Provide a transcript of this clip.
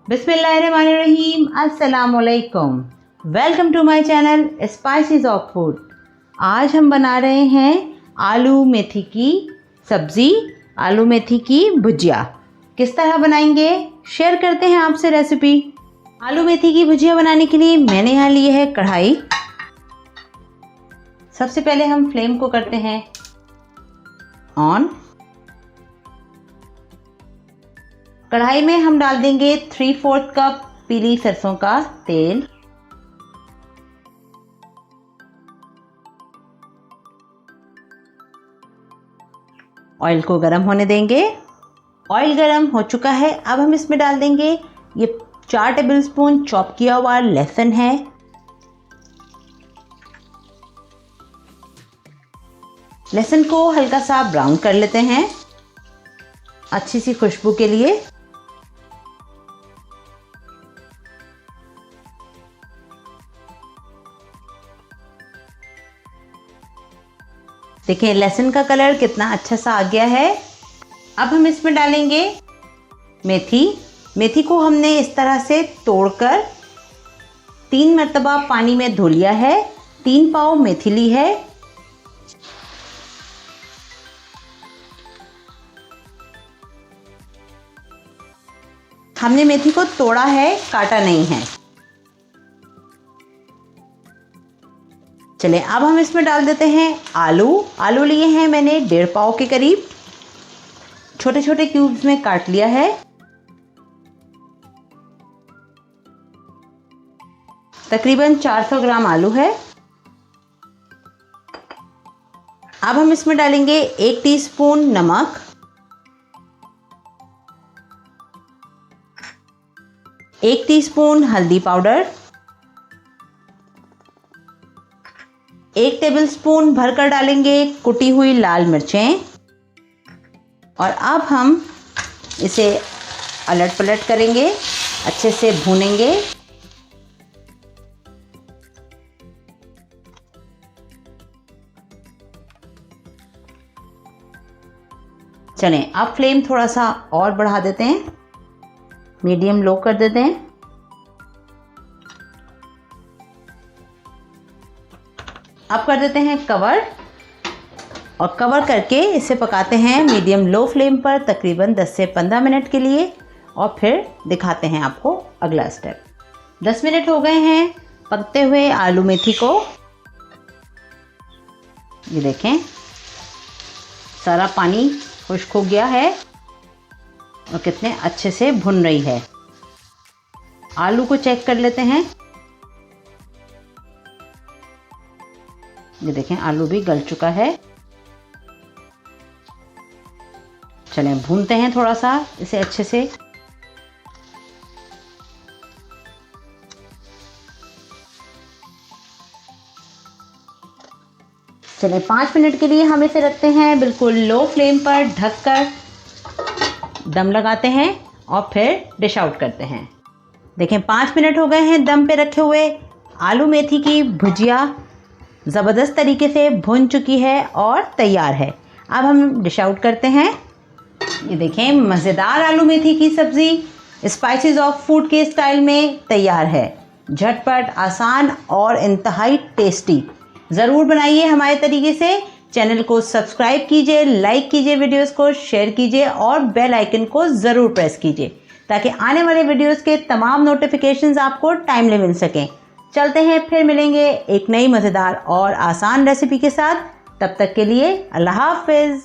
बिस्मिल्लाहिर्रहमानिर्रहीम, अस्सलामुअलैकुम। Welcome to my channel spices of food. आज हम बना रहे हैं आलू मेथी की सब्ज़ी, आलू मेथी की भुजिया। किस तरह बनाएंगे शेयर करते हैं आपसे रेसिपी। आलू मेथी की भुजिया बनाने के लिए मैंने यहाँ ली है कढ़ाई। सबसे पहले हम फ्लेम को करते हैं ऑन। कढ़ाई में हम डाल देंगे 3/4 कप पीली सरसों का तेल। ऑयल को गरम होने देंगे। ऑयल गरम हो चुका है। अब हम इसमें डाल देंगे ये 4 टेबलस्पून चॉप किया हुआ लहसुन है। लहसुन को हल्का सा ब्राउन कर लेते हैं अच्छी सी खुशबू के लिए। देखिए लहसुन का कलर कितना अच्छा सा आ गया है। अब हम इसमें डालेंगे मेथी। मेथी को हमने इस तरह से तोड़कर 3 मरतबा पानी में धो लिया है। 3 पाव मेथी ली है। हमने मेथी को तोड़ा है, काटा नहीं है। चलिए अब हम इसमें डाल देते हैं आलू। आलू लिए हैं मैंने 1.5 पाव के करीब, छोटे छोटे क्यूब्स में काट लिया है। तकरीबन 400 ग्राम आलू है। अब हम इसमें डालेंगे 1 टीस्पून नमक, 1 टीस्पून हल्दी पाउडर, 1 टेबलस्पून भरकर डालेंगे कुटी हुई लाल मिर्चें। और अब हम इसे अलट पलट करेंगे, अच्छे से भूनेंगे। चलें अब फ्लेम थोड़ा सा और बढ़ा देते हैं, मीडियम लो कर देते हैं। अब कर देते हैं कवर और कवर करके इसे पकाते हैं मीडियम लो फ्लेम पर तकरीबन 10 से 15 मिनट के लिए। और फिर दिखाते हैं आपको अगला स्टेप। 10 मिनट हो गए हैं पकते हुए आलू मेथी को। ये देखें सारा पानी खुश्क हो गया है और कितने अच्छे से भुन रही है। आलू को चेक कर लेते हैं। ये देखें आलू भी गल चुका है। चलें भूनते हैं थोड़ा सा इसे अच्छे से। चलें 5 मिनट के लिए हम इसे रखते हैं बिल्कुल लो फ्लेम पर, ढककर दम लगाते हैं और फिर डिश आउट करते हैं। देखें 5 मिनट हो गए हैं दम पे रखे हुए। आलू मेथी की भुजिया ज़बरदस्त तरीके से भुन चुकी है और तैयार है। अब हम डिश आउट करते हैं। ये देखें मज़ेदार आलू मेथी की सब्ज़ी स्पाइसेस ऑफ फूड के स्टाइल में तैयार है। झटपट, आसान और इंतहाई टेस्टी। ज़रूर बनाइए हमारे तरीके से। चैनल को सब्सक्राइब कीजिए, लाइक कीजिए, वीडियोस को शेयर कीजिए और बेल आइकन को ज़रूर प्रेस कीजिए ताकि आने वाले वीडियोस के तमाम नोटिफिकेशंस आपको टाइमली मिल सकें। चलते हैं, फिर मिलेंगे एक नई मज़ेदार और आसान रेसिपी के साथ। तब तक के लिए अल्लाह हाफ़िज़।